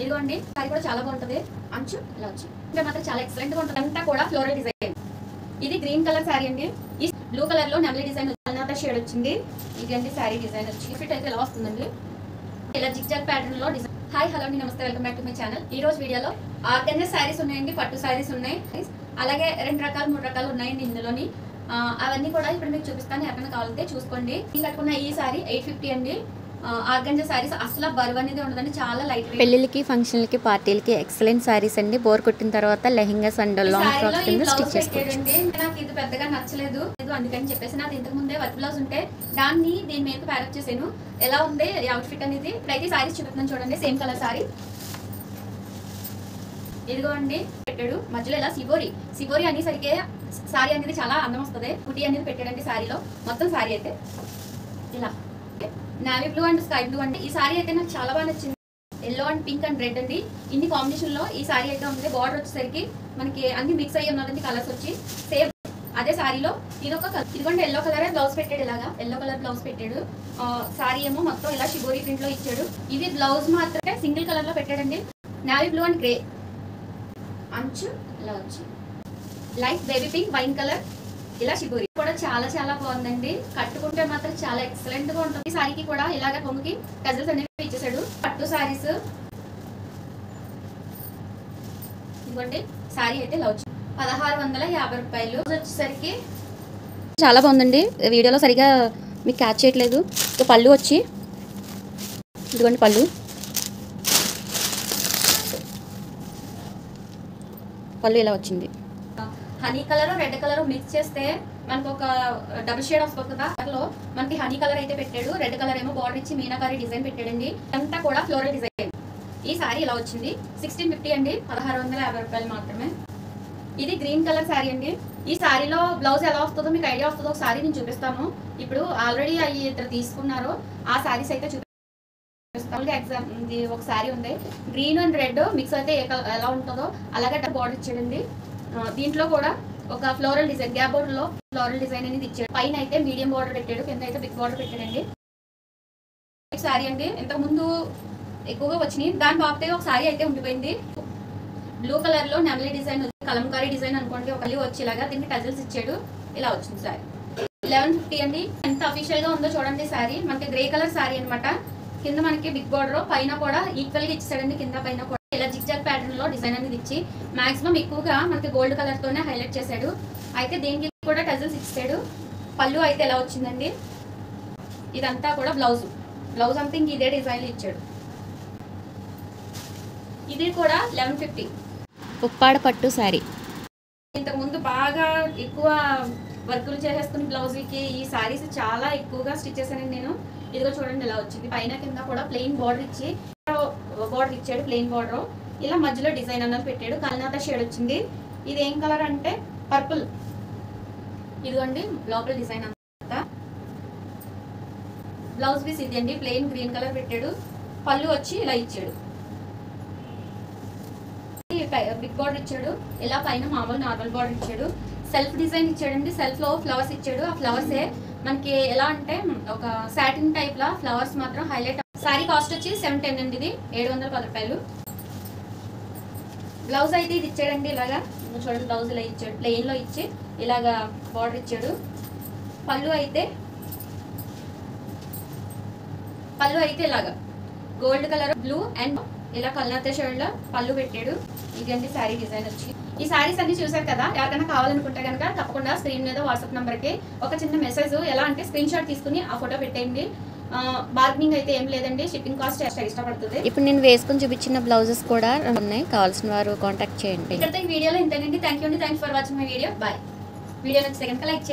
ఇదిగోండి సారీ కూడా చాలా బాగుంటది. అంచు ఇలా వచ్చి ఇంకా మాత్రం చాలా ఎక్సలెంట్ గా ఉంటుంది. అంతా కూడా ఫ్లోరల్ డిజైన్. ఇది గ్రీన్ కలర్ సారీ అండి. ఈ బ్లూ కలర్ లో నెమలి డిజైన్ అల్నాత షేడ్ వచ్చింది. ఇదండి సారీ డిజైన్ వచ్చి ఫిట్ అయితే ఇలా వస్తుందండి. ఇలా జిగ్జాగ్ ప్యాటర్న్ లో డిజైన్. హాయ్ హలో అండి, నమస్తే, welcome back to my channel. ఈ రోజు వీడియోలో ఆర్గంజా సారీస్ ఉన్నాయండి, పట్టు సారీస్ ఉన్నాయి, అలాగే 2 రకాలు 3 రకాలు ఉన్నాయండి ఇందులోని. అవన్నీ కూడా ఇప్పుడు మీకు చూపిస్తాను. ఎవరైనా కావాలంటే చూసుకోండి. నేను కట్టుకున్న ఈ సారీ 850 అండి. ఆర్గంజా సారీస్ అసలు బరువు అనేది ఉండదండి, చాలా లైట్. పెళ్లికి, ఫంక్షన్లకి, పార్టీలకి ఎక్సలెంట్ సారీస్ అండి. బోర్ కొట్టిన తర్వాత లెహెంగాస్ అండ్ లాంగ్ ఫ్రాక్స్ కింద స్టిచ్ చేసుకోండి. నాకు ఇది పెద్దగా నచ్చలేదు, అందుకని చెప్పేసి నాకు ఇంతకు ముందే వర్క్ బ్లౌజ్ ఉంటే దాన్ని దీని మీద ప్యారప్ చేసాను. ఎలా ఉంది అవుట్ఫిట్ అనేది ఇప్పుడైతే సారీస్ చూపిస్తున్నాను చూడండి. సేమ్ కలర్ సారీ ఇదిగో అండి పెట్టాడు. మధ్యలో ఇలా సిబోరి అనేసరికి సారీ అనేది చాలా అందం వస్తుంది. కుటీ అనేది పెట్టాడండి సారీలో. మొత్తం సారీ అయితే ఇలా navy blue and sky blue అండి. ఈ సారీ అయితే నాకు చాలా బాగా నచ్చింది. Yellow and pink and red అండి. ఇన్ని కాంబినేషన్ లో ఈ సారీ అయితే ఉంది. బార్డర్ వచ్చేసరికి మనకి అన్ని మిక్స్ అయ్యి ఉన్నదండి. కలర్స్ వచ్చి సేమ్ అదే సారీలో ఇదొక కలర్. ఇదిగోండి ఎల్లో కలర్ బ్లౌజ్ పెట్టాడు. ఇలాగా ఎల్లో కలర్ బ్లౌజ్ పెట్టాడు. సారీ ఏమో మొత్తం ఇలా షిబోరి ప్రింట్ లో ఇచ్చాడు. ఇది బ్లౌజ్ మాత్రమే సింగిల్ కలర్ లో పెట్టాడండి. నావీ బ్లూ అండ్ గ్రే అంచు ఇలా వచ్చి light baby pink wine colour ఇలా షిబోరి కూడా చాలా చాలా బాగుందండి. కట్టుకుంటే మాత్రం చాలా ఎక్సలెంట్ గా ఉంటుంది. ఈ సారీకి కూడా ఇలాగ కొంగుకి టజల్స్ అనేవి ఇచ్చేసాడు. పట్టు సారీస్ ఇవ్వండి. సారీ అయితే ఇలా వచ్చి 1650 రూపాయలు వచ్చేసరికి చాలా బాగుందండి. వీడియోలో సరిగా మీకు క్యాచ్ చేయట్లేదు. పళ్ళు వచ్చి ఇదిగోండి పళ్ళు ఇలా వచ్చింది. Honey colour red colour mix చేస్తే మనకు ఒక డబుల్ షేడ్ వస్తుంది కదా. లో మనకి హనీ కలర్ అయితే పెట్టాడు. రెడ్ కలర్ ఏమో బార్డర్ ఇచ్చి మీనాకారి డిజైన్ పెట్టాడండి. అంతా కూడా ఫ్లోరల్ డిజైన్. ఈ సారీ ఇలా వచ్చింది. 1650 అండి. 1650 రూపాయలు మాత్రమే. ఇది గ్రీన్ కలర్ సారీ అండి. ఈ సారీలో బ్లౌజ్ ఎలా వస్తుందో మీకు ఐడియా వస్తుందో ఒకసారి నేను చూపిస్తాను. ఇప్పుడు ఆల్రెడీ అవి ఇద్దరు తీసుకున్నారు. ఆ సారీస్ అయితే చూపిస్తాను. ఎగ్జామ్ ఇది ఒక సారీ ఉంది. గ్రీన్ అండ్ రెడ్ మిక్స్ అయితే ఎలా ఉంటుందో అలాగే బార్డర్ ఇచ్చాడండి. దీంట్లో కూడా ఒక ఫ్లోరల్ డిజైన్ గ్యాప్ బోర్డర్ లో ఫ్లోరల్ డిజైన్ అనేది ఇచ్చాడు. పైన అయితే మీడియం బార్డర్ పెట్టాడు, కింద అయితే బిగ్ బార్డర్ పెట్టాడండి. సారీ అండి ఇంతకు ముందు ఎక్కువగా వచ్చినాయి. దాని బాబతే ఒక సారీ అయితే ఉండిపోయింది. బ్లూ కలర్ లో నెమలి డిజైన్, కలంకారీ డిజైన్ అనుకోండి. ఒక వచ్చి ఇలాగా దీనికి టజల్స్ ఇచ్చాడు. ఇలా వచ్చింది సారీ. 1150 అండి. ఎంత అఫీషియల్ గా ఉందో చూడండి. సారీ మనకి గ్రే కలర్ సారీ అనమాట. కింద మనకి బిగ్ బార్డర్, పైన కూడా ఈక్వల్ గా ఇచ్చాడండి. కింద పైన కూడా ఇలా జిగ్జాగ్ ప్యాటర్న్ లో డిజైన్ అనేది ఇచ్చి మాక్సిమం ఎక్కువగా మనకి గోల్డ్ కలర్ తోనే హైలైట్ చేశాడు. అయితే దీనికి కూడా టజల్స్ ఇచ్చాడు. పళ్ళు అయితే ఎలా వచ్చిందండి. ఇదంతా కూడా బ్లౌజ్ అంతా ఇంక ఇదే డిజైన్ ఇచ్చాడు. ఇది కూడా 1150. ఉప్పాడ పట్టు సారీ. ఇంతకు ముందు బాగా ఎక్కువ వర్కులు చేసేసుకుని బ్లౌజ్కి ఈ సారీస్ చాలా ఎక్కువగా స్టిచ్ చేశానండి నేను. ఇదిగో చూడండి ఎలా వచ్చింది. పైన కింద కూడా ప్లెయిన్ బార్డర్ ఇచ్చి బార్డర్ ఇచ్చాడు. ప్లెయిన్ బార్డర్ ఇలా మధ్యలో డిజైన్ అన్నది పెట్టాడు. కల్నాత షేడ్ వచ్చింది. ఇది ఏం కలర్ అంటే పర్పుల్. ఇదిగోండి లోపల డిజైన్ అంతా. బ్లౌజ్ పీస్ ఇది అండి. ప్లెయిన్ గ్రీన్ కలర్ పెట్టాడు. పళ్ళు వచ్చి ఇలా ఇచ్చాడు. బిగ్ బార్డర్ ఇచ్చాడు. ఇలా పైన మామూలు నార్మల్ బార్డర్ ఇచ్చాడు. సెల్ఫ్ డిజైన్ ఇచ్చాడండి. సెల్ఫ్ లో ఫ్లవర్స్ ఇచ్చాడు. ఆ ఫ్లవర్సే మనకి ఎలా అంటే ఒక సాటిన్ టైప్ లా ఫ్లవర్స్ మాత్రం హైలైట్. సారీ కాస్ట్ వచ్చి 710 అండి. ఇది 710 రూపాయలు. బ్లౌజ్ అయితే ఇది ఇచ్చాడండి. ఇలాగా చూడండి బ్లౌజ్ ఇలా ఇచ్చాడు. ప్లెయిన్ లో ఇచ్చి ఇలాగా బార్డర్ ఇచ్చాడు. పళ్ళు అయితే ఇలాగా గోల్డ్ కలర్ బ్లూ అండ్ ఇలా కల్నాత షేడ్ లో పళ్ళు పెట్టాడు. ఇదండి శారీ డిజైన్ వచ్చి. ఈ సారీస్ అన్ని చూసారు కదా. ఎవరికైనా కావాలనుకుంటే కనుక తప్పకుండా స్క్రీన్ మీద వాట్సాప్ నెంబర్ కి ఒక చిన్న మెసేజ్ ఎలా అంటే స్క్రీన్ షాట్ తీసుకుని ఆ ఫోటో పెట్టేయండి. బార్గెనింగ్ అయితే ఏం లేదండి. షిప్పింగ్ కాస్ట్ ఎక్స్ట్రా పడుతుంది. ఇప్పుడు నేను వేసుకుని చూపించిన బ్లౌజెస్ కూడా ఉన్నాయి. కావాల్సిన వారు కాంటాక్ట్ చేయండి. ఇక్కడతో ఈ వీడియోలో ఇంతేనండి. థ్యాంక్ యూ అండి. Thanks for watching my video. Bye. Video నచ్చితే కనుక లైక్ చేయండి.